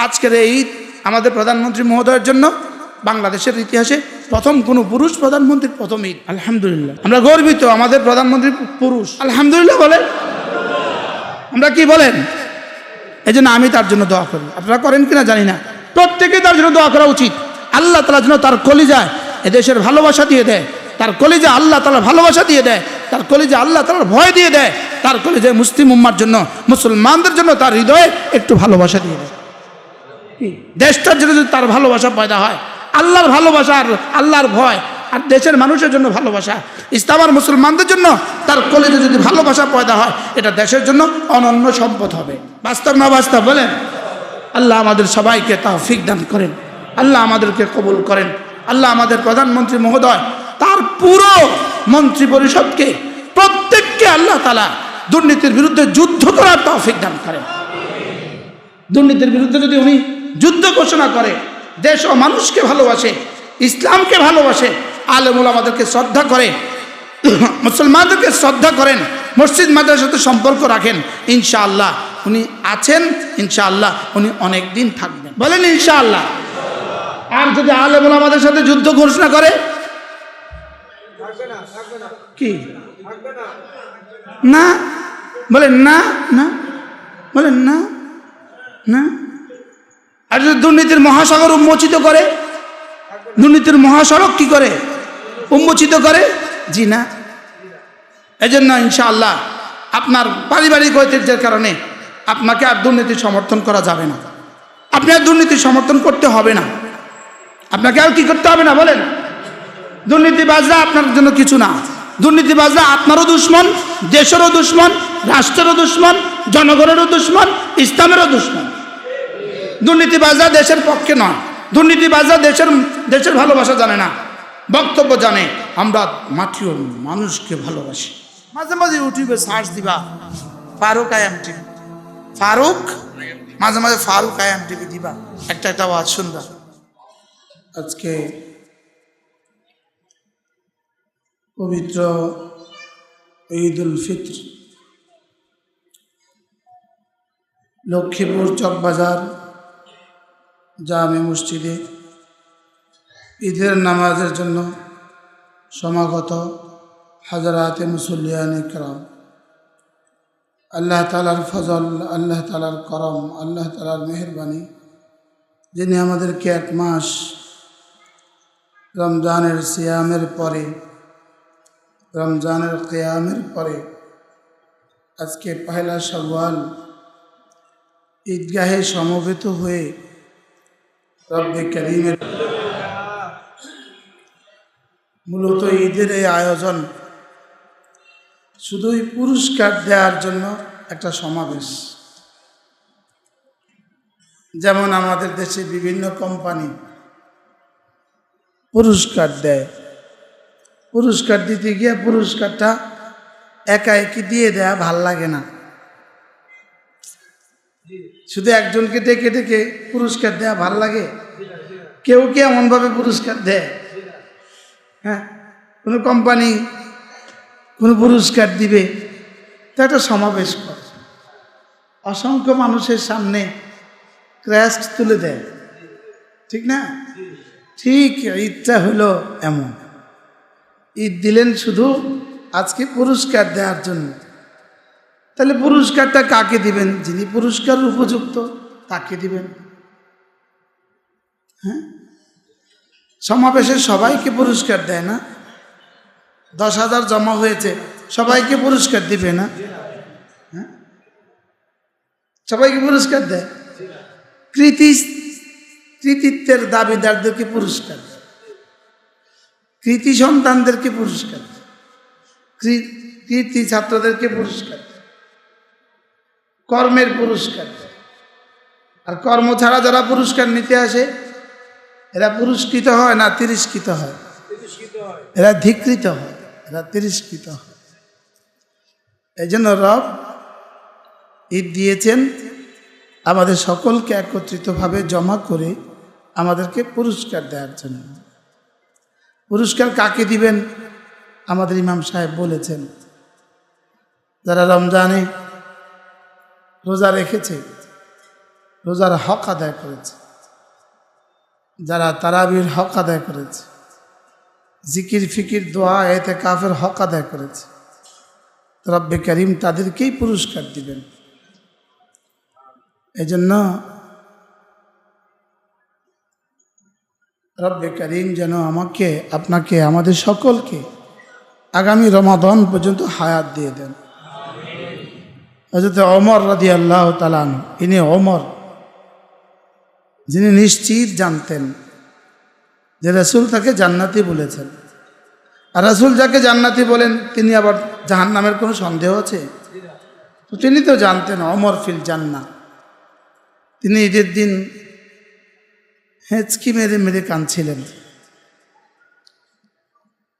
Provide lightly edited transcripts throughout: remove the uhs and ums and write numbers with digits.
আজকের এই ঈদ আমাদের প্রধানমন্ত্রী মহোদয়ের জন্য বাংলাদেশের ইতিহাসে প্রথম কোনো পুরুষ প্রধানমন্ত্রীর প্রথম ঈদ। আলহামদুলিল্লাহ, আমরা গর্বিত আমাদের প্রধানমন্ত্রী পুরুষ। আলহামদুলিল্লাহ বলেন, আমরা কি বলেন? এই জন্য আমি তার জন্য দোয়া করি। আপনারা করেন কিনা জানি না, প্রত্যেকে তার জন্য দোয়া করা উচিত। আল্লাহ তাআলা যেন তার কলিজায় এদেশের ভালোবাসা দিয়ে দেয়, তার কলিজা আল্লাহ তাআলা ভালোবাসা দিয়ে দেয়, তার কলিজা আল্লাহ তাআলার ভয় দিয়ে দেয়, তার কলিজায় মুসলিম উম্মার জন্য, মুসলমানদের জন্য তার হৃদয়ে একটু ভালোবাসা দিয়ে দেয়। দেশটার জন্য যদি তার ভালোবাসা পয়দা হয়, আল্লাহর ভালোবাসা আর আল্লাহর ভয় আর দেশের মানুষের জন্য ভালোবাসা, ইসলাম আর মুসলমানদের জন্য তার কলিজে যদি ভালোবাসা পয়দা হয়, এটা দেশের জন্য অনন্য সম্পদ হবে। বাস্তব না বাস্তব বলেন? আল্লাহ আমাদের সবাইকে তৌফিক দান করেন, আল্লাহ আমাদেরকে কবুল করেন। আল্লাহ আমাদের প্রধানমন্ত্রী মহোদয়, তার পুরো মন্ত্রী পরিষদকে, প্রত্যেককে আল্লাহ তাআলা দুর্নীতির বিরুদ্ধে যুদ্ধ করার তৌফিক দান করেন। দুর্নীতির বিরুদ্ধে যদি উনি যুদ্ধ ঘোষণা করে, দেশ ও মানুষকে ভালোবাসে, ইসলামকে ভালোবাসে, আলেম ওলামাদেরকে শ্রদ্ধা করে, মুসলমানদেরকে শ্রদ্ধা করেন, মসজিদ মাদ্রাসার সাথে সম্পর্ক রাখেন, ইনশাআল্লাহ উনি আছেন, ইনশাআল্লাহ উনি অনেক দিন থাকবেন। বলেন ইনশাআল্লাহ। আর যদি আলেম ওলামাদের সাথে যুদ্ধ ঘোষণা করে, কি না বলেন? না না বলেন না না। আর যদি দুর্নীতির মহাসাগর উন্মোচিত করে, দুর্নীতির মহাসড়ক কি করে উন্মোচিত করে? জি না। এজন্য ইনশাআল্লাহ আপনার পারিবারিক ঐতিহ্যের কারণে আপনাকে আর দুর্নীতি সমর্থন করা যাবে না। আপনি আর দুর্নীতি সমর্থন করতে হবে না, আপনাকে আর কি করতে হবে না বলেন? দুর্নীতিবাজরা আপনার জন্য কিছু না। দুর্নীতিবাজরা আপনারও দুশ্মন, দেশেরও দুশ্মন, রাষ্ট্রেরও দুশ্মন, জনগণেরও দুশ্মন, ইসলামেরও দুশ্মন। দুর্নীতিবাজরা দেশের পক্ষে নয়, দুর্নীতিবাজরা দেশের ভালোবাসা জানে না, বক্তব্য জানে আমরা মাটিও মানুষকে ভালোবাসি। মাঝে মাঝে ইউটিউবে সার্চ দিবা ফারুক আয়াম টিভি, ফারুক, মাঝে মাঝে ফারুক আয়াম টিভি দিবা, একটা একটা আওয়াজ শুনবা। আজকে পবিত্র ঈদ উল ফিত্র, লক্ষ্মীপুর চকবাজার জামে মসজিদে ঈদের নামাজের জন্য সমাগত হাজরাতে মুসল্লিয়ান ইকরাম, আল্লাহ তাআলার ফজল, আল্লাহ তাআলার করম, আল্লাহ তাআলার মেহেরবানি, যিনি আমাদেরকে এক মাস রমজানের সিয়ামের পরে, রমজানের কিয়ামের পরে আজকে পহেলা শাওয়াল ঈদগাহে সমবেত হয়ে রব্বে করিমের মূলত ঈদের এই আয়োজন শুধুই পুরস্কার দেওয়ার জন্য একটা সমাবেশ। যেমন আমাদের দেশে বিভিন্ন কোম্পানি পুরস্কার দেয়, পুরস্কার দিতে গিয়ে পুরস্কারটা একা একই দিয়ে দেয়া ভাল লাগে না, শুধু একজনকে ডেকে ডেকে পুরস্কার দেয়া ভাল লাগে? কেউ কি এমনভাবে পুরস্কার দেয়? হ্যাঁ, কোনো কোম্পানি কোনো পুরস্কার দিবে তা একটা সমাবেশ করে, অসংখ্য মানুষের সামনে ক্রেস্ট তুলে দেয়, ঠিক না? ঠিক ঈদটা হলো এমন। ঈদ দিলেন শুধু আজকে পুরস্কার দেওয়ার জন্য। তাহলে পুরস্কারটা কাকে দিবেন? যিনি পুরস্কার উপযুক্ত তাকে দিবেন। হ্যাঁ, সমাবেশে সবাইকে পুরস্কার দেয় না? 10,000 জমা হয়েছে, সবাইকে পুরস্কার দিবে না? হ্যাঁ, সবাইকে পুরস্কার দেয়। কৃতিত্বের দাবিদারদেরকে পুরস্কার, কৃতি সন্তানদেরকে পুরস্কার, কৃতি ছাত্রদেরকে পুরস্কার, কর্মের পুরস্কার। আর কর্ম ছাড়া যারা পুরস্কার নিতে আসে এরা পুরস্কৃত হয় না তিরস্কৃত হয়? এরা ধিকৃত হয়, এরা তিরস্কৃত হয়। এই জন্য রব ঈদ দিয়েছেন আমাদের সকলকে একত্রিতভাবে জমা করে আমাদেরকে পুরস্কার দেওয়ার জন্য। পুরস্কার কাকে দিবেন? আমাদের ইমাম সাহেব বলেছেন, যারা রমজানে রোজা রেখেছে রোজার হক আদায় করেছে, যারা তারাবির হক আদায় করেছে, জিকির ফিকির দোয়া ইতিকাফের হক আদায় করেছে, রব্বে করিম তাদেরকেই পুরস্কার দিবেন। এই জন্য রব্বে করিম যেন আমাকে, আপনাকে, আমাদের সকলকে আগামী রমাদান পর্যন্ত হায়াত দিয়ে দেন। হযরত ওমর রাদিয়াল্লাহু তাআলা আনহু, ইনি ওমর, যিনি নিশ্চিত জানতেন যে রাসূল তাকে জান্নাতি বলেছেন, আর রাসূল যাকে জান্নাতি বলেন তিনি আবার জাহান্নামের কোনো সন্দেহ আছে? তো তিনি তো জানতেন ওমর ফিল জান্নাহ। তিনি ঈদের দিন হেঁচকি মেরে মেরে কাঁদছিলেন।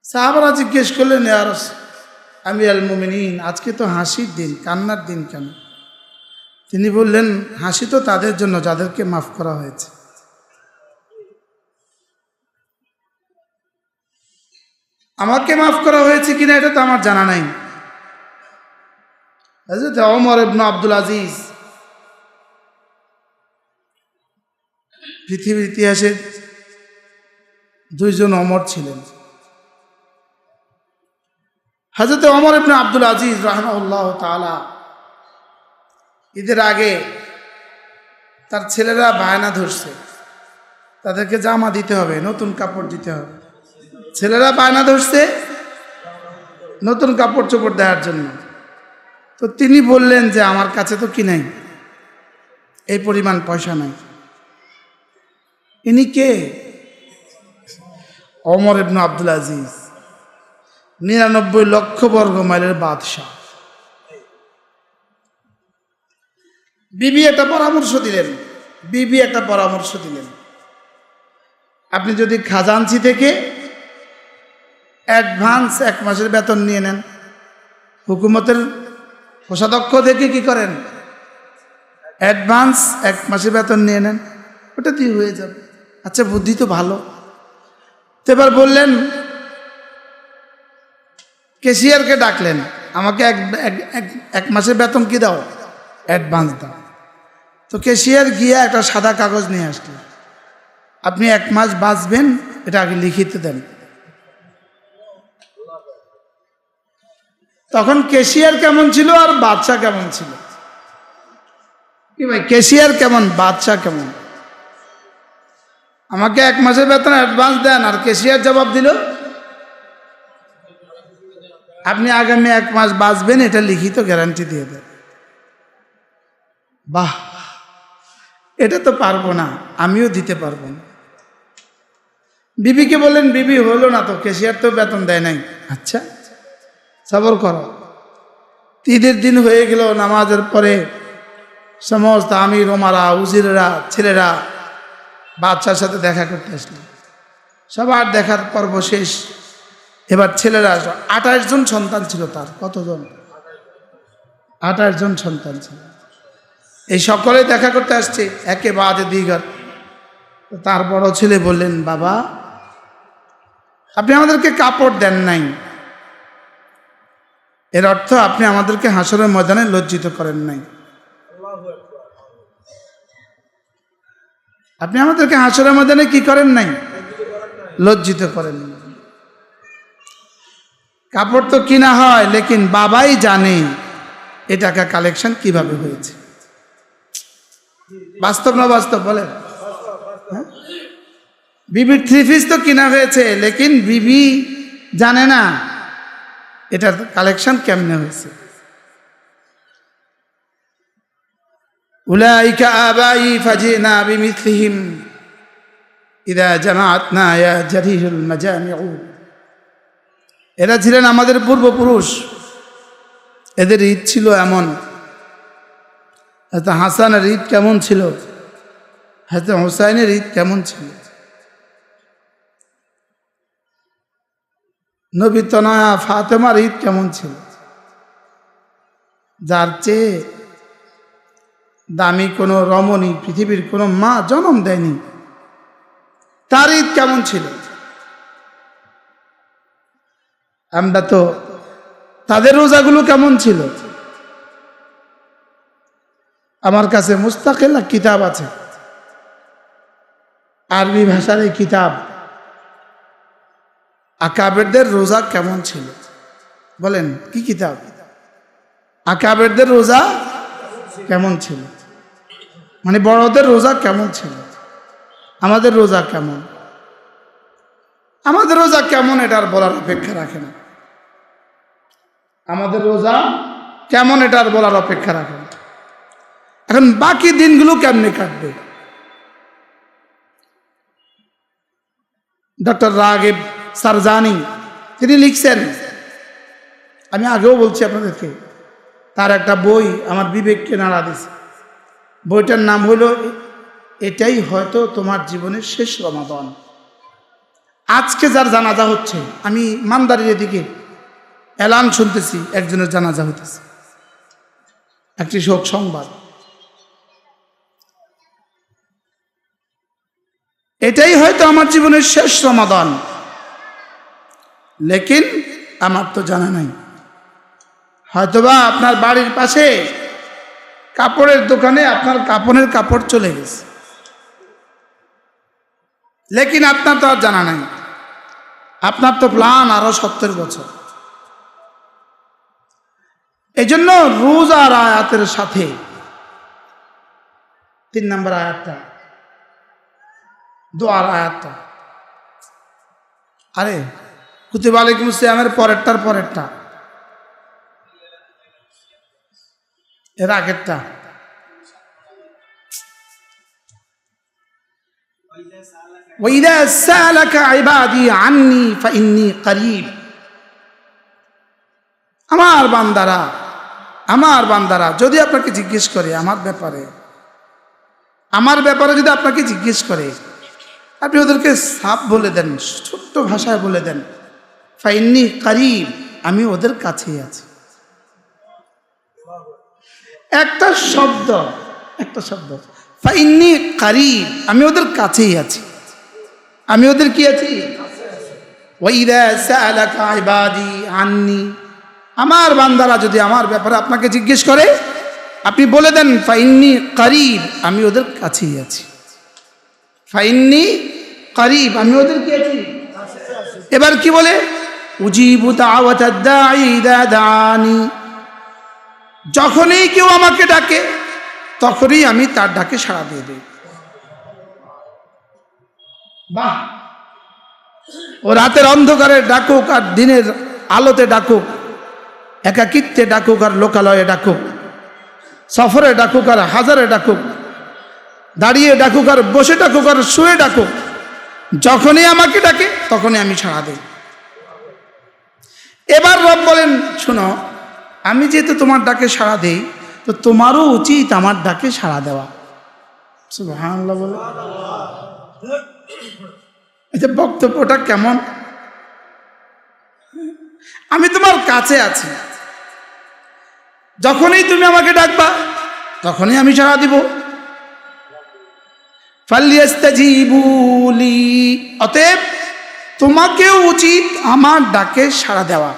সাহাবারা জিজ্ঞেস করলেন, ইয়া রাসূল, আমিরুল মুমিনিন, আজকে তো হাসির দিন, কান্নার দিন কেন? তিনি বললেন, হাসি তো তাদের জন্য যাদেরকে মাফ করা হয়েছে। আমাকে মাফ করা হয়েছে কিনা এটা তো আমার জানা নাই। হযরত ওমর ইবনে আব্দুল আজিজ পৃথিবীর ইতিহাসে দুইজন ওমর ছিলেন। হযরত ওমর ইবনে আব্দুল আজিজ রাহিমাহুল্লাহ তাআলা ঈদের আগে তার ছেলেরা বায়না ধরছে, তাদেরকে জামা দিতে হবে, নতুন কাপড় দিতে হবে। ছেলেরা বায়না ধরছে নতুন কাপড় চোপড় দেওয়ার জন্য। তো তিনি বললেন যে আমার কাছে তো কি নাই, এই পরিমাণ পয়সা নাই। ইনি কে? ওমর ইবনে আব্দুল আজিজ, 99 লক্ষ বর্গ মাইলের বাদশাহ। বিবি একটা পরামর্শ দিলেন, আপনি যদি খাজাঞ্চি থেকে অ্যাডভান্স 1 মাসের বেতন নিয়ে নেন, হুকুমতের কোষাধ্যক্ষ থেকে কি করেন, অ্যাডভান্স 1 মাসের বেতন নিয়ে নেন, ওটা দিয়ে হয়ে যাবে। আচ্ছা, বুদ্ধি তো ভালো। তো এবার বললেন, ক্যাশিয়ারকে ডাকলেন, আমাকে এক মাসের বেতন কি দাও, অ্যাডভান্স দাও। তো ক্যাশিয়ার গিয়ে একটা সাদা কাগজ নিয়ে আসলেন, আপনি 1 মাস বাঁচবেন, এটা আগে লিখিত দেন। তখন ক্যাশিয়ার কেমন ছিল আর বাদশা কেমন ছিল? কি ভাই, ক্যাশিয়ার কেমন, বাদশা কেমন? আমাকে 1 মাসের বেতন অ্যাডভান্স দেন, আর ক্যাশিয়ার জবাব দিল, আপনি আগামী 1 মাস বাঁচবেন, এটা লিখিত গ্যারান্টি দিয়ে দেন। বাহ, এটা তো পারবো না, আমিও দিতে পারবো না। বিবিকে বললেন, বিবি হলো না তো, ক্যাশিয়ার তো বেতন দেয় নাই। আচ্ছা, সবর করো। ঈদের দিন হয়ে গেল, নামাজের পরে সমস্ত আমির ওমারা, উজিরেরা, ছেলেরা বাদশার সাথে দেখা করতে আসলো। সবার দেখার পর্ব শেষ। এবার ছেলেরা 28 জন সন্তান ছিল তার। কতজন? 28 জন সন্তান ছিল। এই সকলে দেখা করতে আসছে, একে বাদে দিগার। তার বড় ছেলে বললেন, বাবা, আপনি আমাদেরকে কাপড় দেন নাই, এর অর্থ আপনি আমাদেরকে হাসরের ময়দানে লজ্জিত করেন নাই। আপনি আমাদেরকে হাসরের ময়দানে কি করেন নাই, লজ্জিত করেন নাই। কাপড় তো কিনা হয়, লেকিন বাবাই জানে এ টাকা কালেকশন কিভাবে হয়েছে। বাস্তব না বাস্তব বলেন? বিবির 3 পিস তো কিনা হয়েছে, লেকিন বিবি জানে না এটার কালেকশন কেমনে হয়েছে। উলাইকা আবাই ফাজিনা বিমিসলিহিম ইদা জামাআতনা ইয়া জারিহুল মাজামিউ। এরা ছিলেন আমাদের পূর্বপুরুষ, এদের ঈদ ছিল এমন। হযরত হাসানের ঈদ কেমন ছিল, হযরত হুসাইনের ঈদ কেমন ছিল, নবী তনয়া ফাতেমার ঈদ কেমন ছিল, যার চেয়ে দামি কোনো রমণী পৃথিবীর কোনো মা জন্ম দেয়নি, তার ঈদ কেমন ছিল। আমরা তো তাদের রোজাগুলো কেমন ছিল, আমার কাছে মুস্তাকিল এক কিতাব আছে, আরবি ভাষার এই কিতাব। আকাবেরদের রোজা কেমন ছিল? বলেন কি কিতাব? আকাবেরদের রোজা কেমন ছিল, মানে বড়দের রোজা কেমন ছিল, আমাদের রোজা কেমন, আমাদের রোজা কেমন এটার বলার অপেক্ষা রাখে না। আমাদের রোজা কেমন এটার বলার অপেক্ষা রাখে না। এখন বাকি দিনগুলো কেমনে কাটবে? ডক্টর রাগিব সারজানি তিনি লিখছেন, আমি আগেও বলছি আপনাদেরকে, তার একটা বই আমার বিবেককে নাড়া দিছে। বইটার নাম হলো এটাই হয়তো তোমার জীবনের শেষ রমাদান। আজকে যার জানাজা হচ্ছে, আমি মানদারির এদিকে এলান শুনতেছি একজনের জানাজা হইতেছে, একটি শোক সংবাদ। এটাই হয়তো আমার জীবনের শেষ রমাদান, লেকিন আমার তো জানা নাই। হয়তোবা আপনার বাড়ির পাশে কাপড়ের দোকানে আপনার কাপড়ের কাপড় চলে গেছে, লেকিন আপনার তো আর জানা নাই। আপনার তো প্ল্যান আরো 70 বছর। এই জন্য রোজার আয়াতের সাথে 3 নম্বর আয়াতটা, দোয়ার আয়াতটা, আরে কুতিবা আলাইকুমুস সিয়ামের পরেরটা এর আগেরটা, ওয়াইদা সালাকা ইবাদি আন্নি ফাইন্নী করিব। আমার বান্দারা যদি আপনাকে জিজ্ঞেস করে আমার ব্যাপারে যদি আপনাকে জিজ্ঞেস করে, আপনি ওদেরকে সাফ বলে দেন, ছোট্ট ভাষায় বলে দেন, ফাইন্নী করিব, আমি ওদের কাছেই আছি। একটা শব্দ ফাইন্নী করিব, আমি ওদের কাছেই আছি। আমি ওদের কি আছি? ওয়াইদা সালাকা ইবাদি আন্নি, আমার বান্দারা যদি আমার ব্যাপারে আপনাকে জিজ্ঞেস করে, আপনি বলে দেন ফাইন্নী করিব, আমি ওদের কাছেই আছি। ফাইন্নী করিব, আমি ওদের কি আছি? এবার কি বলে? উজিবু দাওয়াতাদ দাঈ ইযা দাআনি, যখনই কেউ আমাকে ডাকে তখনই আমি তার ডাকে সাড়া দিয়ে দিই। বাহ! ও রাতের অন্ধকারে ডাকুক আর দিনের আলোতে ডাকুক, একাকিত্বে ডাকুক আর লোকালয়ে ডাকুক, সফরে ডাকুক আর হাজারে ডাকুক, দাঁড়িয়ে ডাকুক আর বসে ডাকুক আর শুয়ে ডাকুক, যখনই আমাকে ডাকে তখনই আমি সাড়া দিই। এবার রব বলেন, শোনো, আমি যেহেতু তোমার ডাকে সাড়া দেই, তো তোমারও উচিত আমার ডাকে সাড়া দেওয়া। সুবহানাল্লাহ বলে। এটা বক্তব্যটা কেমন? আমি তোমার কাছে আছি, যখনই তুমি আমাকে ডাকবা তখনই আমি সাড়া দিব। ফালইস্তাজিবু লি, অতএব তোমাকেও উচিত আমার ডাকে সাড়া দেওয়া।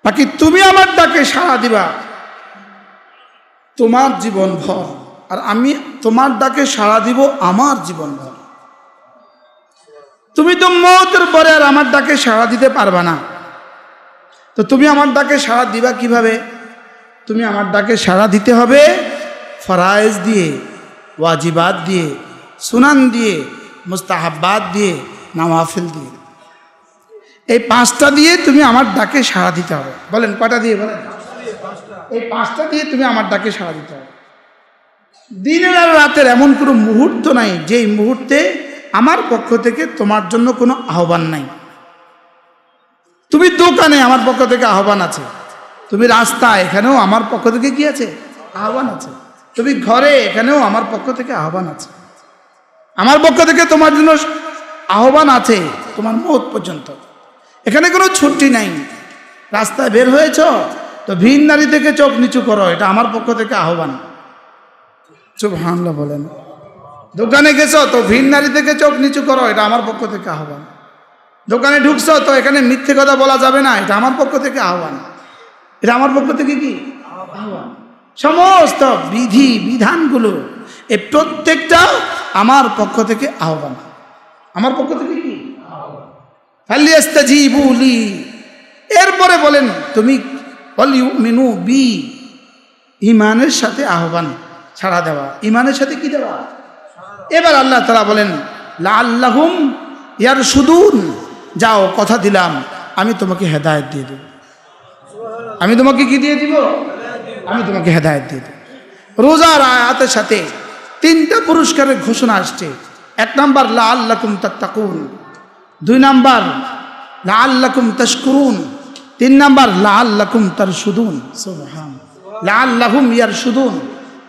বাকি তুমি আমার ডাকে সাড়া দিবা তোমার জীবন ভর, আর আমি তোমার ডাকে সাড়া দিব আমার জীবন ভর। তুমি তো মওতের পরে আর আমার ডাকে সাড়া দিতে পারবা না, তো তুমি আমার ডাকে সাড়া দিবা কিভাবে? তুমি আমার ডাকে সাড়া দিতে হবে ফরায়েজ দিয়ে, ওয়াজিবাত দিয়ে, সুনান দিয়ে, মুস্তাহাব্বাত দিয়ে, নওয়াফিল দিয়ে। এই 5টা দিয়ে তুমি আমার ডাকে সাড়া দিতে হবে। বলেন কয়টা দিয়ে? বলেন এই 5টা দিয়ে তুমি আমার ডাকে সাড়া দিতে হবে। দিনের আর রাতের এমন কোনো মুহূর্ত নাই যেই মুহূর্তে আমার পক্ষ থেকে তোমার জন্য কোনো আহ্বান নাই। তুমি দোকানে, আমার পক্ষ থেকে আহ্বান আছে। তুমি রাস্তায়, এখানেও আমার পক্ষ থেকে কি আছে? আহ্বান আছে। তুমি ঘরে, এখানেও আমার পক্ষ থেকে আহ্বান আছে। আমার পক্ষ থেকে তোমার জন্য আহ্বান আছে তোমার মওত পর্যন্ত। এখানে কোনো ছুটি নাই। রাস্তায় বের হয়েছ তো ভিন নারী থেকে চোখ নিচু করো, এটা আমার পক্ষ থেকে আহ্বান। সুবহানাল্লাহ বলেন। দোকানে গেছো তো ভিন নারী থেকে চোখ নিচু করো, এটা আমার পক্ষ থেকে আহ্বান। দোকানে ঢুকছো তো এখানে মিথ্যে কথা বলা যাবে না, এটা আমার পক্ষ থেকে আহ্বান। এটা আমার পক্ষ থেকে কি? আহ্বান। সমস্ত বিধি বিধানগুলো এই প্রত্যেকটা আমার পক্ষ থেকে আহ্বান। আমার পক্ষ থেকে কি ফালিয়াস্তাজিবু লি। এরপরে বলেন তুমি ওয়ালিউমিনু বি, ঈমানের সাথে আহ্বান ছাড়া দেওয়া, ঈমানের সাথে কি দেওয়া। এবার আল্লাহ তাআলা বলেন লাআল্লাহুম ইয়ারশুদুন, যাও কথা দিলাম আমি তোমাকে হেদায়েত দিয়ে দেব। আমি তোমাকে কি দিয়ে দিব? আমি তোমাকে হেদায়েত দিয়ে দেব। রোজার আয়াতের সাথে তিনটা পুরস্কারের ঘোষণা আসছে। এক নাম্বার লাআল্লাকুম তাত্তাকুন, দুই নাম্বার লাআল্লাকুম তাশকুরুন, তিন নাম্বার লাআল্লাকুম তারশুদুন। সুবহান, লাআল্লাহুম ইয়ারশুদুন।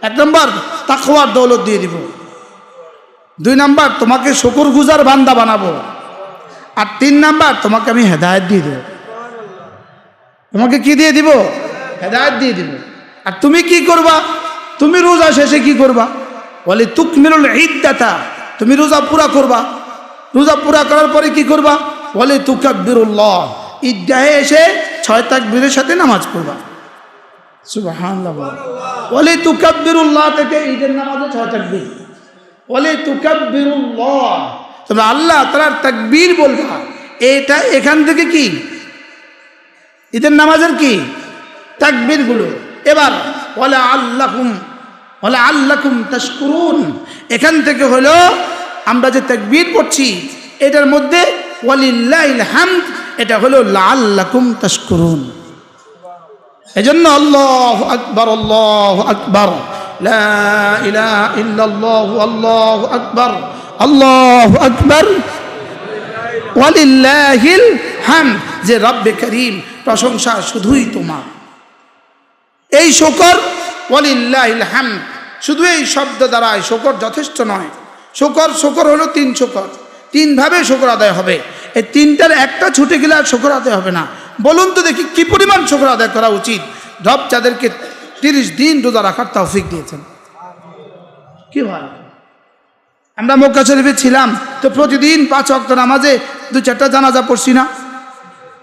এক নাম্বার তাকওয়ার দৌলত দিয়ে দিব, দুই নাম্বার তোমাকে শুকরগুজার বান্দা বানাবো, আর তিন নাম্বার তোমাকে আমি হেদায়েত দিয়ে দেব। তোমাকে কি দিয়ে দিব? হেদায়েত দিয়ে দিব। আর তুমি কি করবা? তুমি রোজা শেষে কি করবা? বলে তুকমিলুল ইদ্দাতা, তুমি রোজা পুরা করবা। রোজা পুরা করার পরে কি করবা? বলে তুকাব্বিরুল্লাহ, ঈদগাহে এসে 6 তাকবীরের সাথে নামাজ পড়বা। সুবহানাল্লাহ। বলে তুকাব্বিরুল্লাহ থেকে ঈদের নামাজে 6 তাকবীর। বলে তুকাব্বিরুল্লাহ, তোমরা আল্লাহ তাআলার তাকবীর বলবা। এটা এখান থেকে কি ঈদের নামাজের কি তাকবীর গুলো। এবার ওয়ালা আল্লাকুম তাশকুরুন, এখান থেকে হলো আমরা যে তাকবীর পড়ছি এটার মধ্যে ওয়ালিল্লাহিল হামদ, এটা হলো লাআল্লাকুম তাশকুরুন। এজন্য আল্লাহু আকবার, আল্লাহু আকবার, লা ইলাহা ইল্লাল্লাহু, আল্লাহু আকবার, আল্লাহু আকবার, ওয়ালিল্লাহিল হামদ, যে রব্বে করিম প্রশংসা শুধুই তোমার। এই শুকর ওয়ালিল্লাহিল হামদ, শুধু এই শব্দ দ্বারা শুকর যথেষ্ট নয়। শুকর হলো 3 শুকর, 3 ভাবে শুকর আদায় হবে। এই 3টার একটা ছুটে গেলে আর শুকর আদায় হবে না। বলুন তো দেখি কি পরিমাণ শুকর আদায় করা উচিত রব যাদেরকে 30 দিন রোজা রাখার তৌফিক দিয়েছেন। কি হয়, আমরা মক্কা শরীফে ছিলাম তো প্রতিদিন 5 ওয়াক্ত নামাজে 2-4টা জানাজা পড়ছি না?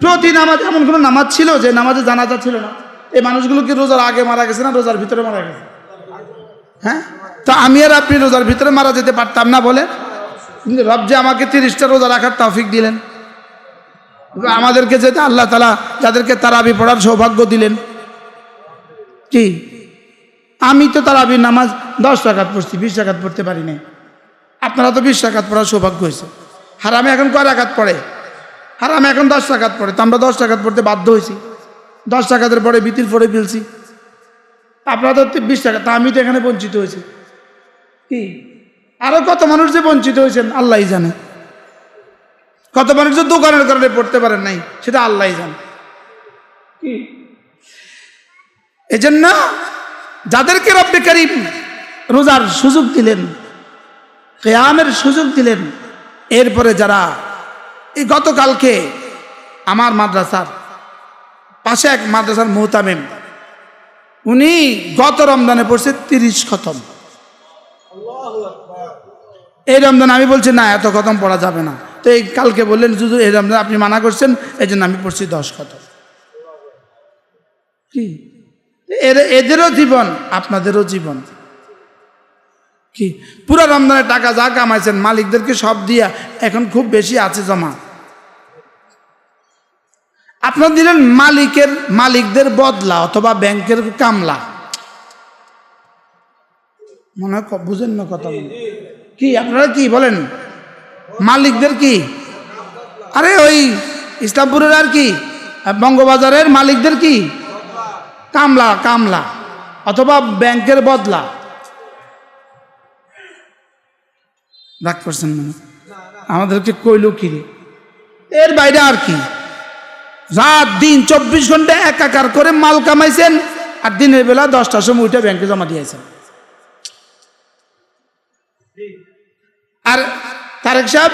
প্রতি নামাজ এমন কোনো নামাজ ছিল যে নামাজে জানাজা ছিল না? এই মানুষগুলো কি রোজার আগে মারা গেছে না রোজার ভিতরে মারা গেছে? হ্যাঁ, তো আমি আর আপনি রোজার ভিতরে মারা যেতে পারতাম না বলে? কিন্তু রব যে আমাকে 30টা রোজা রাখার তৌফিক দিলেন, আমাদেরকে যে আল্লাহ তাআলা যাদেরকে তারাবি পড়ার সৌভাগ্য দিলেন। কি আমি তো তারাবির নামাজ 10 রাকাত পড়ছি, 20 রাকাত পড়তে পারি নাই। আপনারা তো 20 রাকাত পড়ার সৌভাগ্য হয়েছে। হারামে এখন কয় রাকাত পড়ে? হারামে এখন 10 রাকাত পড়ে। তো আমরা 10 রাকাত পড়তে বাধ্য হয়েছি। 10 রাকাতের পরে বিতির পড়ে ফেলছি। আপনারা তো 20 রাকাত, তা আমি তো এখানে বঞ্চিত হয়েছি। কি আরো কত মানুষ যে বঞ্চিত হয়েছেন আল্লাহই জানে। কত মানুষ যে দোকানের কারণে পড়তে পারেন নাই সেটা আল্লাহই জানে। কি এজন্য যাদেরকে রব্বে করিম রোজার সুযোগ দিলেন, কিয়ামের সুযোগ দিলেন, এরপরে যারা এই গতকালকে আমার মাদ্রাসার পাশে এক মাদ্রাসার মুহতামিম, উনি গত রমজানে পড়ছে 30 খতম। এই রমজান আমি বলছি না এত খতম পড়া যাবে না, তো এই কালকে বললেন যুজু এই রমজান আপনি মানা করছেন, এই জন্য আমি পড়ছি 10 খতম। কি এদেরও জীবন আপনাদেরও জীবন। কি পুরো রমজানের টাকা যা কামাইছেন মালিকদেরকে সব দিয়া এখন খুব বেশি আছে জমা। আপনারা দিলেন মালিকদের বদলা অথবা ব্যাংকের কামলা। মনে হয় বুঝেন না কথা। কি আপনারা কি বলেন? মালিকদের কি? আরে ওই ইসলামপুরের আর কি বঙ্গবাজারের মালিকদের কি কামলা অথবা ব্যাংকের বদলা। রাগ করছেন মানে আমাদেরকে কইল কি রে? এর বাইরে আর কি? রাত দিন 24 ঘন্টা একাকার করে মাল কামাইছেন, আর দিনের বেলা 10টার সময় উঠে ব্যাংকে জমা দিয়েছেন। আর তারেক সাহেব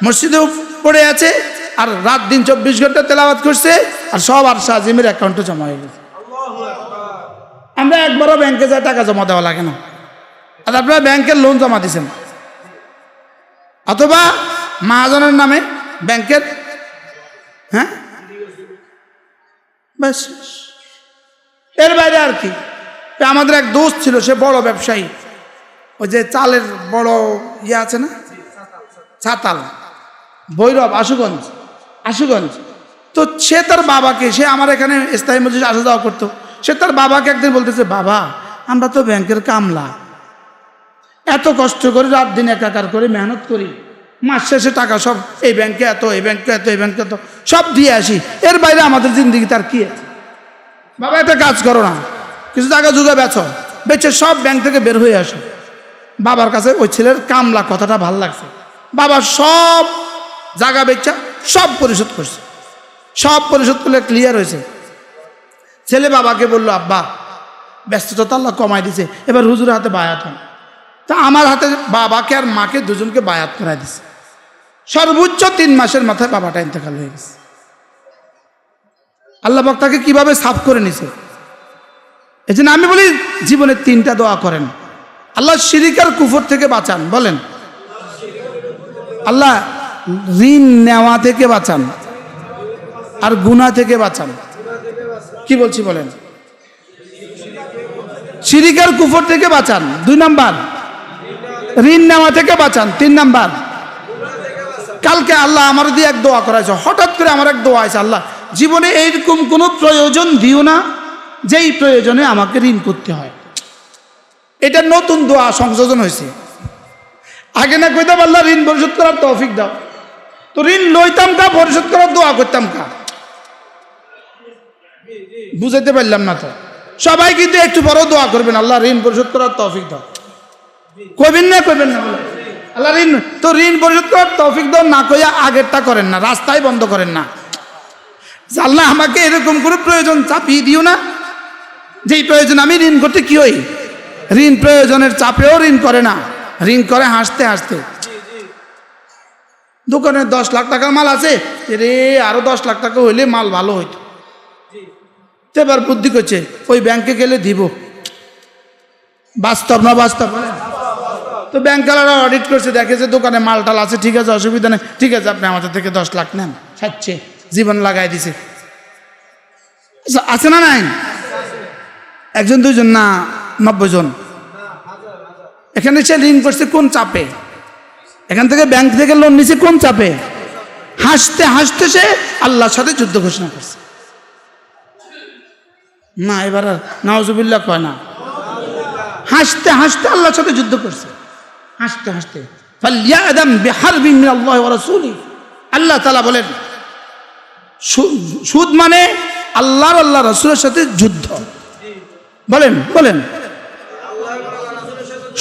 মসজিদে পড়ে আছে আর রাত দিন 24 ঘন্টা তেলাওয়াত করছে, আর সব আর শাহজিমের অ্যাকাউন্টে জমা হয়ে গেছে। আমরা একবারও ব্যাংকে যায় টাকা জমা দেওয়া লাগে না, আর আপনারা ব্যাংকের লোন জমা দিচ্ছেন অথবা মহাজনের নামে ব্যাংকের। হ্যাঁ ব্যাস, এর বাইরে আর কি? তো আমাদের এক দোস্ত ছিল, সে বড় ব্যবসায়ী, ওই যে চালের বড় ইয়ে আছে না, চাতাল, ভৈরব, আশুগঞ্জ। তো সে তার বাবাকে, সে আমার এখানে স্থায়ী মজলিসে আসা যাওয়া করতো, সে তার বাবাকে একদিন বলতেছে, বাবা আমরা তো ব্যাংকের কামলা, এত কষ্ট করে রাত দিন একাকার করে মেহনত করি, মাস শেষে টাকা সব এই ব্যাংকে এত, এই ব্যাংকে এত, এই ব্যাংকে এত সব দিয়ে আসি, এর বাইরে আমাদের জিন্দগি তার কি আছে? বাবা একটা কাজ করো না, কিছু টাকা জুগে বেচে সব ব্যাংক থেকে বের হয়ে আসো। বাবার কাছে ওই ছেলের কামলা কথাটা ভাল লাগছে, বাবা সব জায়গা বেচা সব পরিশোধ করছে, সব পরিশোধ করলে ক্লিয়ার হয়েছে। ছেলে বাবাকে বললো, আব্বা ব্যস্ততা তো আল্লাহ কমাই দিছে, এবার হুজুরের হাতে বায়াত হন। তা আমার হাতে বাবাকে আর মাকে দুজনকে বায়াত করাই দিছে। সর্বোচ্চ 3 মাসের মাথায় বাবাটা ইন্তেকাল হয়ে গেছে। আল্লাহ পাক তাকে কিভাবে সাফ করে নিছে। এই জন্য আমি বলি জীবনে 3টা দোয়া করেন, আল্লাহ শিরিক আর কুফর থেকে বাঁচান, বলেন আল্লাহ ঋণ নেওয়া থেকে বাঁচান আর গুনাহ থেকে বাঁচান। কি বলছি বলেন? শিরিক আর কুফর থেকে বাঁচান 2 নাম্বার, ঋণ নেওয়া থেকে বাঁচান 3 নাম্বার। কালকে আল্লাহ আমার দিয়ে এক দোয়া করাইছে, হঠাৎ করে আমার এক দোয়া আছে, আল্লাহ জীবনে এইরকম কোনো প্রয়োজন দিও না যেই প্রয়োজনে আমাকে ঋণ করতে হয়। এটা নতুন দোয়া সংযোজন হয়েছে। আগে না কইতাম আল্লাহ ঋণ পরিশোধ করার তৌফিক দাও, তো ঋণ লইতাম কা, পরিশোধ করার দোয়া করতাম কা, বুঝাইতে পারলাম না। তো সবাই কিন্তু একটু বড় দোয়া করবেন, আল্লাহ ঋণ পরিশোধ করার তৌফিক দাও, কইবেন না বলে আল্লাহ ঋণ পরিশোধ করার তৌফিক দাও না কইয়া আগেরটা করেন না, রাস্তায় বন্ধ করেন না। আল্লাহ আমাকে এরকম করে প্রয়োজন চাপিয়ে দিও না যেই প্রয়োজন আমি ঋণ করতে কি হই। ঋণ প্রয়োজনের চাপেও ঋণ করে না, ঋণ করে হাসতে হাসতে। দোকানে 10 লাখ টাকার মাল আছে, রে আরো 10 লাখ টাকা হইলে মাল ভালো হইতো। এবার বুদ্ধি করছে ওই ব্যাংকে গেলে দিব। বাস্তব না বাস্তব? তো ব্যাংকওয়ালারা অডিট করছে, দেখে যে দোকানে মালটাল আছে, ঠিক আছে অসুবিধা নেই, ঠিক আছে আপনি আমাদের থেকে 10 লাখ নেন, খাচ্ছে জীবন লাগাই দিছে। আছে না নাই? 1 জন 2 জন না 90 জন। এখানে সে ঋণ করছে কোন চাপে? এখান থেকে ব্যাংক থেকে লোন নিছে কোন চাপে? হাসতে হাসতে সে আল্লাহর সাথে যুদ্ধ ঘোষণা করছে। না এবার আর নাউজুবিল্লাহ কয় না, হাসতে হাসতে আল্লাহর সাথে যুদ্ধ করছে, হাসতে হাসতে। ফালইয়াদাম বিহারবিন মিনাল্লাহি ওয়া রাসূলিহি, আল্লাহ তাআলা বলেন সুদ মানে আল্লাহ রাসূলের সাথে যুদ্ধ। বলেন বলেন,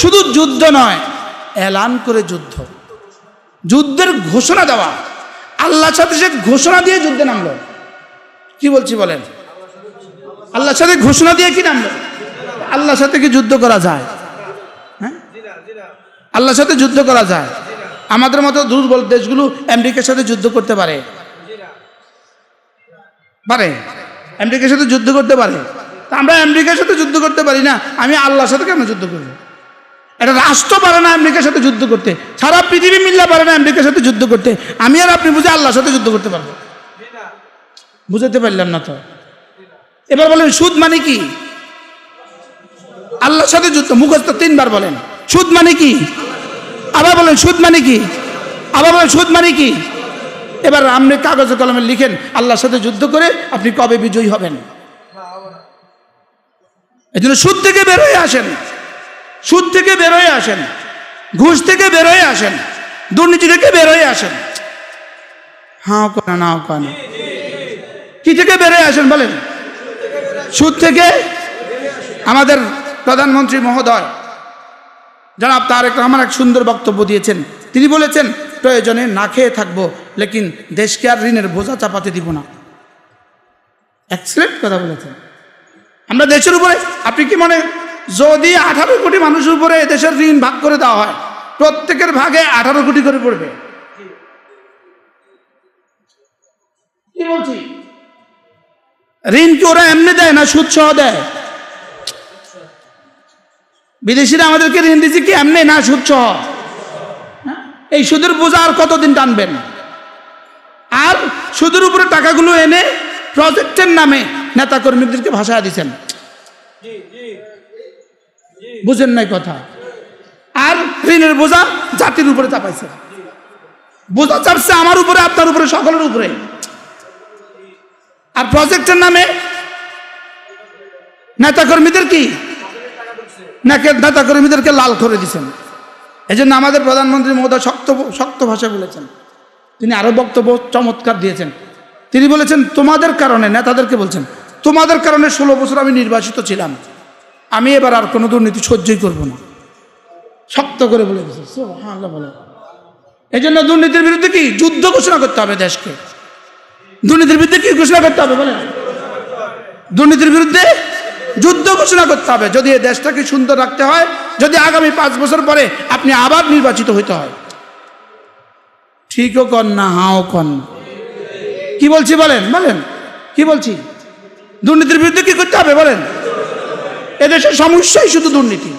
শুধু যুদ্ধ নয়, এলান করে যুদ্ধ, যুদ্ধের ঘোষণা দেওয়া। আল্লাহর সাথে সে ঘোষণা দিয়ে যুদ্ধে নামলো। কি বলছি বলেন? আল্লাহর সাথে ঘোষণা দিয়ে কি নামলো? আল্লাহর সাথে কি যুদ্ধ করা যায়? হ্যাঁ, আল্লাহর সাথে যুদ্ধ করা যায়। আমাদের মতো দুর্বল দেশগুলো আমেরিকার সাথে যুদ্ধ করতে পারে, আমেরিকার সাথে যুদ্ধ করতে পারে। আমরা আমেরিকার সাথে যুদ্ধ করতে পারি না, আমি আল্লাহর সাথে কেন যুদ্ধ করব? একটা রাষ্ট্র পারে না আমেরিকার সাথে যুদ্ধ করতে, সারা পৃথিবী মিল্লা পারে না আমেরিকার সাথে যুদ্ধ করতে, আমি আর আপনি বুঝে আল্লাহর সাথে যুদ্ধ করতে পারবো? বুঝাতে পারলাম না তো। এবার বলেন সুদ মানে কি? আল্লাহর সাথে যুদ্ধ। মুখস্থ 3 বার বলেন সুদ মানে কি, আবার বলেন সুদ মানে কি, আবার বলেন সুদ মানে কি। এবার আপনি কাগজে কলমে লিখেন আল্লাহর সাথে যুদ্ধ করে আপনি কবে বিজয়ী হবেন। এই জন্য সুদ থেকে বের হয়ে আসেন, সুদ থেকে বের হয়ে আসেন, ঘুষ থেকে বের হয়ে আসেন, দুর্নীতি থেকে বের হয়ে আসেন। হ্যাঁ কেন না কেন, কি থেকে বের হয়ে আসেন বলেন? সুদ থেকে। আমাদের প্রধানমন্ত্রী মহোদয় জনাব তারেক রহমান এক সুন্দর বক্তব্য দিয়েছেন। তিনি বলেছেন প্রয়োজনে না খেয়ে থাকবো, লেকিন দেশকে আর ঋণের বোঝা চাপাতে দিব না। এক্সেলেন্ট কথা বলেছেন। আমরা দেশের উপরে, আপনি কি মনে, যদি 18 কোটি মানুষের উপরে দেশের ঋণ ভাগ করে দেওয়া হয়, প্রত্যেকের ভাগে 18 কোটি করে পড়বে। কি বলছি? ঋণ কি ওরা এমনি দেয় না সুদ সহ দেয়? বিদেশিরা আমাদেরকে ঋণ দিচ্ছে কি এমনি না সুদ সহ? এই সুদের বোঝা আর কতদিন টানবেন? আর সুদের উপরে টাকাগুলো এনে প্রজেক্টের নামে নেতা কর্মীদেরকে ভাষায় দিচ্ছেন। বুঝেন নাই কথা। আর ঋণের বোঝা জাতির উপরে চাপাইছে, বোঝা চাপছে আমার উপরে, আপনার উপরে, সকলের উপরে। আর প্রজেক্টের নামে নেতাকর্মীদের কি নেতাকর্মীদেরকে লাল করে দিচ্ছেন। এই জন্য আমাদের প্রধানমন্ত্রী মহোদয় শক্ত ভাষায় বলেছেন। তিনি আরো বক্তব্য চমৎকার দিয়েছেন। তিনি বলেছেন তোমাদের কারণে, নেতাদেরকে বলছেন, তোমাদের কারণে 16 বছর আমি নির্বাচিত ছিলাম, আমি এবার আর কোনো দুর্নীতি সহ্যই করবো না, শক্ত করে বলে দিয়েছে। সুবহানাল্লাহ বলে। এই জন্য দুর্নীতির বিরুদ্ধে কি যুদ্ধ ঘোষণা করতে হবে দেশকে। দুর্নীতির বিরুদ্ধে কি ঘোষণা করতে হবে বলেন? দুর্নীতির বিরুদ্ধে যুদ্ধ ঘোষণা করতে হবে, যদি এই দেশটাকে সুন্দর রাখতে হয়, যদি আগামী 5 বছর পরে আপনি আবার নির্বাচিত হইতে হয়। ঠিকও কন না, হাও কন। কি বলছি বলেন? বলেন কি বলছি? দুর্নীতির বিরুদ্ধে কি করতে হবে বলেন? এদেশের সমস্যাই শুধু দুর্নীতি,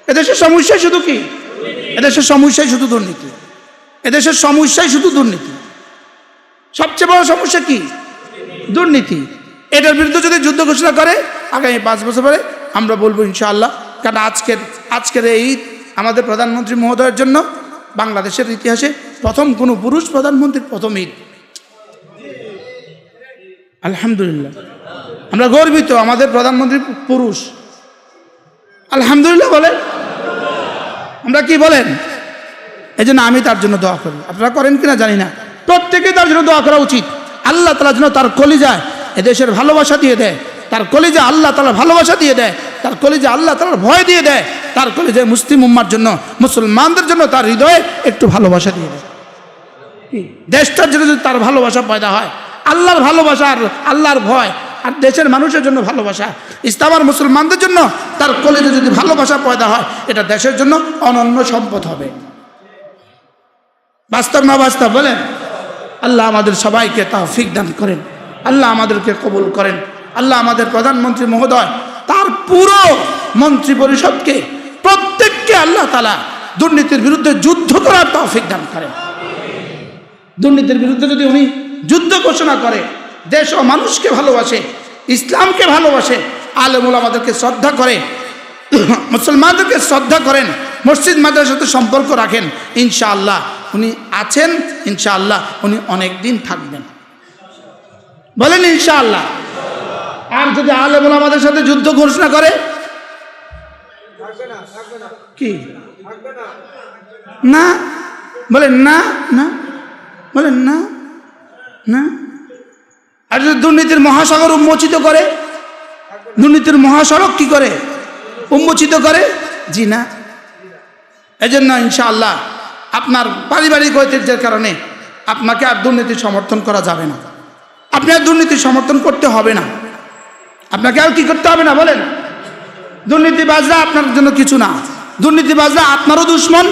এদেশের সমস্যাই শুধু কি? এদেশের সমস্যাই শুধু দুর্নীতি, এদেশের সমস্যাই শুধু দুর্নীতি। সবচেয়ে বড় সমস্যা কি? দুর্নীতি। এটার বিরুদ্ধে যদি যুদ্ধ ঘোষণা করে আগামী 5 বছর পরে, আমরা বলবো ইনশাআল্লাহ। কারণ আজকের এই ঈদ আমাদের প্রধানমন্ত্রী মহোদয়ের জন্য বাংলাদেশের ইতিহাসে প্রথম কোনো পুরুষ প্রধানমন্ত্রীর প্রথম ঈদ। আলহামদুলিল্লাহ, আমরা গর্বিত আমাদের প্রধানমন্ত্রী পুরুষ। আলহামদুলিল্লাহ বলেন। আমরা কি বলেন? এই জন্য আমি তার জন্য দোয়া করি। আপনারা করেন কিনা জানি না, প্রত্যেকে তার জন্য দোয়া করা উচিত। আল্লাহ তাআলা যেন তার কলিজায় এদেশের ভালোবাসা দিয়ে দেয়, তার কলিজা আল্লাহ তাআলা ভালোবাসা দিয়ে দেয়, তার কলিজা আল্লাহ তাআলার ভয় দিয়ে দেয়, তার কলিজায় মুসলিম উম্মার জন্য, মুসলমানদের জন্য তার হৃদয়ে একটু ভালোবাসা দিয়ে দেয়। দেশটার জন্য যদি তার ভালোবাসা পয়দা হয়, আল্লাহর ভালোবাসা আর আল্লাহর ভয় আর দেশের মানুষের জন্য ভালোবাসা, ইসলাম আর মুসলমানদের জন্য তার কলিজায় যদি ভালোবাসা পয়দা হয়, এটা দেশের জন্য অনন্য সম্পদ হবে। বাস্তব না বাস্তব বলেন? আল্লাহ আমাদের সবাইকে তৌফিক দান করেন, আল্লাহ আমাদেরকে কবুল করেন। আল্লাহ আমাদের প্রধানমন্ত্রী মহোদয়, তার পুরো মন্ত্রী পরিষদকে, প্রত্যেককে আল্লাহ তাআলা দুর্নীতির বিরুদ্ধে যুদ্ধ করার তৌফিক দান করেন। দুর্নীতির বিরুদ্ধে যদি উনি যুদ্ধ ঘোষণা করে, দেশ ও মানুষকে ভালোবাসে, ইসলামকে ভালোবাসে, আলেম ওলামাদেরকে শ্রদ্ধা করে, মুসলমানদেরকে শ্রদ্ধা করেন, মসজিদ মাদ্রাসার সাথে সম্পর্ক রাখেন, ইনশাআল্লাহ উনি আছেন, ইনশাআল্লাহ উনি অনেক দিন থাকবেন। বলেন ইনশাআল্লাহ। আর যদি আলেম ওলামাদের সাথে যুদ্ধ ঘোষণা করে, কি না বলেন? না না বলেন? না না। আর যদি দুর্নীতির মহাসাগর উন্মোচিত করে, দুর্নীতির মহাসড়ক কি করে উন্মোচিত করে? জি না। এজন্য ইনশাআল্লাহ আপনার পারিবারিক ঐতিহ্যের কারণে আপনাকে আর দুর্নীতি সমর্থন করা যাবে না, আপনি আর দুর্নীতি সমর্থন করতে হবে না, আপনাকে আর কি করতে হবে না বলেন? দুর্নীতিবাজরা আপনার জন্য কিছু না। দুর্নীতিবাজরা আপনারও দুশ্মন,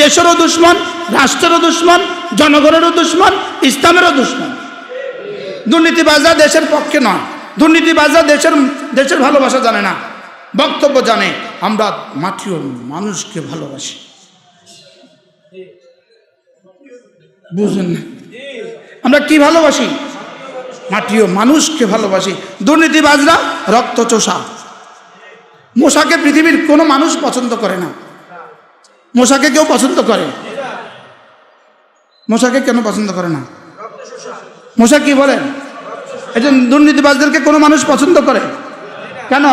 দেশেরও দুশ্মন, রাষ্ট্রেরও দুশ্মন, জনগণেরও দুশ্মন, ইসলামেরও দুশ্মন। দুর্নীতিবাজরা দেশের পক্ষে নয়, দুর্নীতিবাজরা দেশের ভালোবাসা জানে না, বক্তব্য জানে আমরা মাটির মানুষকে ভালোবাসি। বুঝলেন না? আমরা কি ভালোবাসি? মাটিও মানুষকে ভালোবাসি। দুর্নীতিবাজরা রক্তচোষা। মশাকে পৃথিবীর কোনো মানুষ পছন্দ করে না। মশাকে কেউ পছন্দ করে? মশাকে কেন পছন্দ করে না? মশা কি বলেন? এই যে দুর্নীতিবাজদেরকে কোনো মানুষ পছন্দ করে কেন?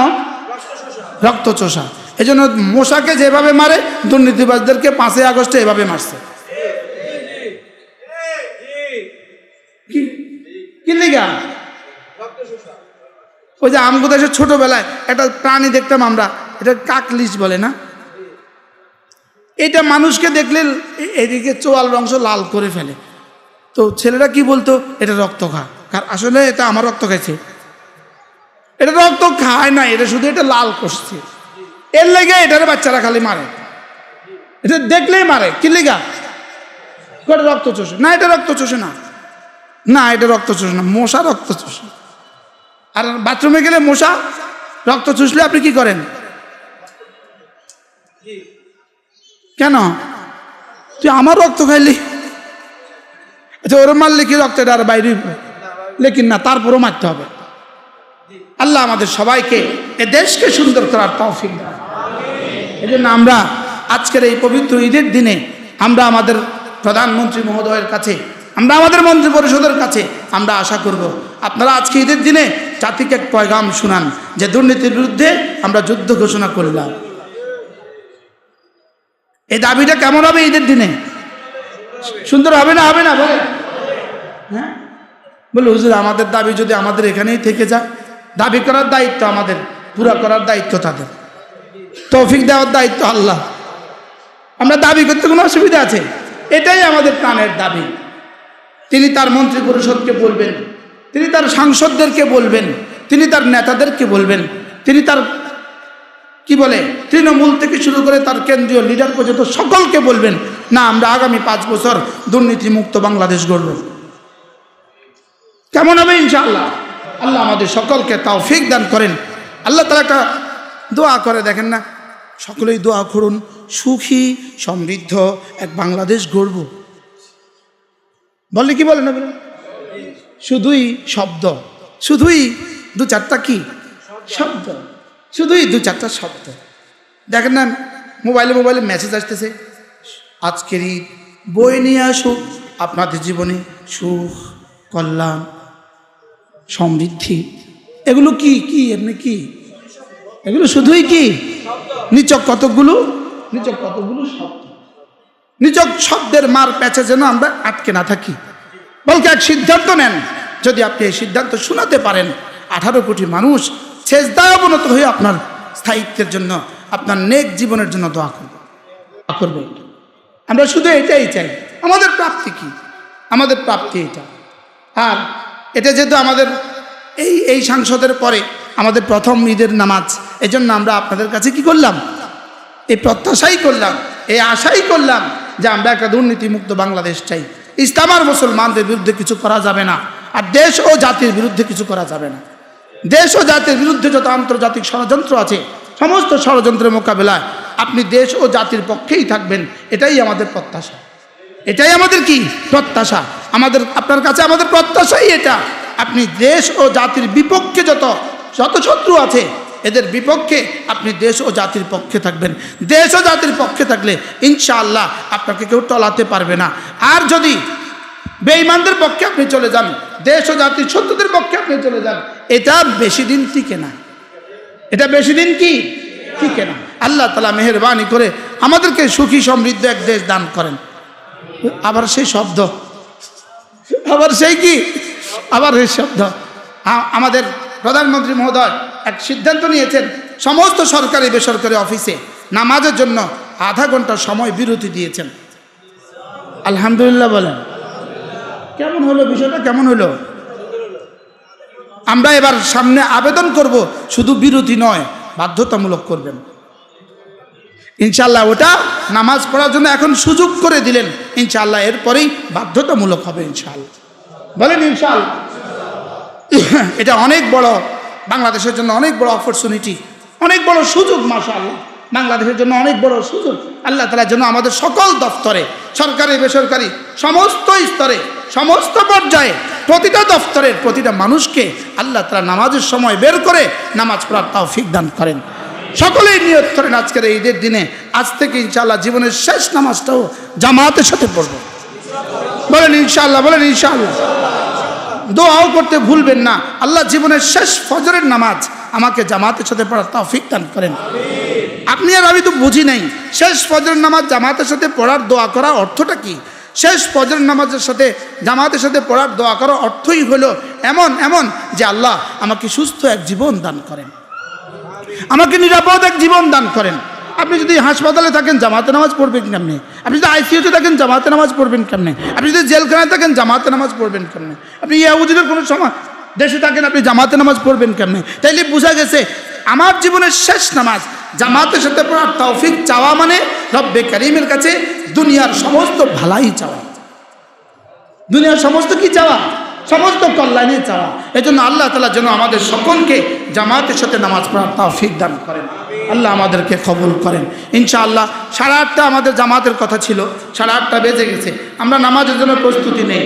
রক্তচোষা। এই জন্য মশাকে যেভাবে মারে, দুর্নীতিবাজদেরকে 5ই আগস্টে এভাবে মারছে। কি লিগা? ওই যে আমগো দেশে ছোটবেলায় একটা প্রাণী দেখতাম আমরা, এটা কাকলিশ বলে না? এটা মানুষকে দেখলে এদিকে চোয়াল অংশ লাল করে ফেলে, তো ছেলেরা কি বলতো? এটা রক্ত খা। কার আসলে এটা আমার রক্ত খাইছে, এটা রক্ত খায় না, এটা শুধু এটা লাল করছে, এর লেগে এটার বাচ্চারা খালি মারে, এটা দেখলেই মারে। কি লিগা? রক্ত চোষে না, এটা রক্ত চোষে না, না এটা রক্ত চোষে না, মশা রক্ত চোষে। আর বাথরুমে গেলে মশা রক্ত চুষলে আপনি কি করেন? কেন? তুই আমার রক্ত খাইলি, আচ্ছা ওরা মারলে কি রক্ত এটা আর বাইরে, লেকিন না, তারপরও মারতে হবে। আল্লাহ আমাদের সবাইকে এ দেশকে সুন্দর করার তৌফিক দেন। এই জন্য আমরা আজকের এই পবিত্র ঈদের দিনে আমরা আমাদের প্রধানমন্ত্রী মহোদয়ের কাছে, আমরা আমাদের মন্ত্রী পরিষদের কাছে আমরা আশা করব আপনারা আজকে ঈদের দিনে জাতিকে এক পয়গাম শুনান যে দুর্নীতির বিরুদ্ধে আমরা যুদ্ধ ঘোষণা করলাম। এই দাবিটা কেমন হবে ঈদের দিনে? সুন্দর হবে না? হবে না বলে? হ্যাঁ বলে হুজুর আমাদের দাবি যদি আমাদের এখানেই থেকে যায়, দাবি করার দায়িত্ব আমাদের, পুরা করার দায়িত্ব তাদের, তৌফিক দেওয়ার দায়িত্ব আল্লাহ। আমরা দাবি করতে কোনো অসুবিধা আছে? এটাই আমাদের প্রাণের দাবি। তিনি তার মন্ত্রী পরিষদকে বলবেন, তিনি তার সাংসদদেরকে বলবেন, তিনি তার নেতাদেরকে বলবেন, তিনি তার কি বলে তৃণমূল থেকে শুরু করে তার কেন্দ্রীয় লিডার পর্যন্ত সকলকে বলবেন, না আমরা আগামী 5 বছর দুর্নীতিমুক্ত বাংলাদেশ গড়ব। কেমন হবে ইনশাআল্লাহ? আল্লাহ আমাদের সকলকে তৌফিক দান করেন। আল্লাহ তাআলা একটা দোয়া করে, দেখেন না, সকলেই দোয়া করুন সুখী সমৃদ্ধ এক বাংলাদেশ গড়ব। বললে কি বলে না? শুধুই শব্দ, শুধুই 2-4টা কি শব্দ, শুধুই 2-4টা শব্দ। দেখেন না মোবাইলে মেসেজ আসতেছে, আজকের ঈদ বই নিয়ে আসুক আপনাদের জীবনে সুখ, কল্যাণ, সমৃদ্ধি। এগুলো কি কি এমনি কি? এগুলো শুধুই কি নিচক কতগুলো শব্দ। নিচক শব্দের মার প্যাচে যেন আমরা আটকে না থাকি, বলকে এক সিদ্ধান্ত নেন। যদি আপনি এই সিদ্ধান্ত শোনাতে পারেন, 18 কোটি মানুষ সেজদায় অবনত হয়ে আপনার স্থায়িত্বের জন্য, আপনার নেক জীবনের জন্য দোয়া করবে। আমরা শুধু এটাই চাই। আমাদের প্রাপ্তি কি? আমাদের প্রাপ্তি এটা। আর এটা যেহেতু আমাদের এই সংসদের পরে আমাদের প্রথম ঈদের নামাজ, এজন্য আমরা আপনাদের কাছে কি করলাম? এই প্রত্যাশাই করলাম, এই আশাই করলাম যে আমরা একটা দুর্নীতিমুক্ত বাংলাদেশ চাই। ইসলাম আর মুসলমানদের বিরুদ্ধে কিছু করা যাবে না, আর দেশ ও জাতির বিরুদ্ধে কিছু করা যাবে না। দেশ ও জাতির বিরুদ্ধে যত আন্তর্জাতিক ষড়যন্ত্র আছে, সমস্ত ষড়যন্ত্রের মোকাবেলায় আপনি দেশ ও জাতির পক্ষেই থাকবেন, এটাই আমাদের প্রত্যাশা। এটাই আমাদের কি প্রত্যাশা? আপনার কাছে আমাদের প্রত্যাশাই এটা। আপনি দেশ ও জাতির বিপক্ষে যত শত্রু আছে, এদের বিপক্ষে আপনি দেশ ও জাতির পক্ষে থাকবেন। দেশ ও জাতির পক্ষে থাকলে ইনশাআল্লাহ আপনাকে কেউ টলাতে পারবে না। আর যদি বেঈমানদের পক্ষে আপনি চলে যান, দেশ ও জাতির শত্রুদের পক্ষে আপনি চলে যান, এটা বেশি দিন টিকে না। এটা বেশি দিন কি টিকে না। আল্লাহ তাআলা মেহেরবানি করে আমাদেরকে সুখী সমৃদ্ধ এক দেশ দান করেন। আবার সেই শব্দ, আবার সেই কি, আবার এই শব্দ। আমাদের প্রধানমন্ত্রী মহোদয় এক সিদ্ধান্ত নিয়েছেন, সমস্ত সরকারি বেসরকারি অফিসে নামাজের জন্য আধা ঘন্টা সময় বিরতি দিয়েছেন। আলহামদুলিল্লাহ বলেন। কেমন হলো বিষয়টা? কেমন হলো? আমরা এবার সামনে আবেদন করব, শুধু বিরতি নয়, বাধ্যতামূলক করবেন ইনশাআল্লাহ। ওটা নামাজ পড়ার জন্য এখন সুযোগ করে দিলেন, ইনশাআল্লাহ এরপরেই বাধ্যতামূলক হবে ইনশাআল্লাহ। বলেন ইনশাআল্লাহ। এটা অনেক বড়, বাংলাদেশের জন্য অনেক বড় অপরচুনিটি, অনেক বড় সুযোগ। মাশাআল্লাহ, বাংলাদেশের জন্য অনেক বড় সুযোগ। আল্লাহ তাআলা যেন আমাদের সকল দফতরে, সরকারি বেসরকারি সমস্ত স্তরে, সমস্ত পর্যায়ে, প্রতিটা দফতরের প্রতিটা মানুষকে আল্লাহ তাআলা নামাজের সময় বের করে নামাজ পড়ার তৌফিক দান করেন। সকলেই নিয়ত করেন আজকের এই ঈদের দিনে, আজ থেকে ইনশাআল্লাহ জীবনের শেষ নামাজটাও জামাতের সাথে পড়ব। বলেন ইনশাআল্লাহ, বলেন ইনশাআল্লাহ। দোয়াও করতে ভুলবেন না, আল্লাহ জীবনের শেষ ফজরের নামাজ আমাকে জামাতের সাথে পড়ার তৌফিক দান করেন। আপনি আর আমি তো বুঝি নাই শেষ ফজরের নামাজ জামাতের সাথে পড়ার দোয়া করা অর্থটা কি। শেষ ফজরের নামাজের সাথে জামাতের সাথে পড়ার দোয়া করার অর্থই হলো এমন যে আল্লাহ আমাকে সুস্থ এক জীবন দান করেন, আমাকে নিরাপদ এক জীবন দান করেন। আপনি যদি হাসপাতালে থাকেন জামাতে নামাজ পড়বেন কেমনে? আপনি যদি আইসিইউতে থাকেন জামাতে নামাজ পড়বেন কেমনে? আপনি যদি জেলখানায় থাকেন জামাতে নামাজ পড়বেন কেমনে? আপনি ইয়াহুদীদের কোনো সময় দেশে থাকেন, আপনি জামাতে নামাজ পড়বেন কেমনে? তাইলে বোঝা গেছে আমার জীবনের শেষ নামাজ জামাতের সাথে পড়ার তৌফিক চাওয়া মানে রব্বে কারীমের কাছে দুনিয়ার সমস্ত ভালাই চাওয়া, দুনিয়ার সমস্ত কি চাওয়া, সমস্ত কল্যাণে চাওয়া। এজন্য আল্লাহ তাআলা যেন আমাদের সকলকে জামাতের সাথে নামাজ পড়ার তৌফিক দান করেন। আল্লাহ আমাদেরকে কবুল করেন ইনশাআল্লাহ। 8:30 আমাদের জামাতের কথা ছিল, 8:30 বেজে গেছে, আমরা নামাজের জন্য প্রস্তুতি নেই।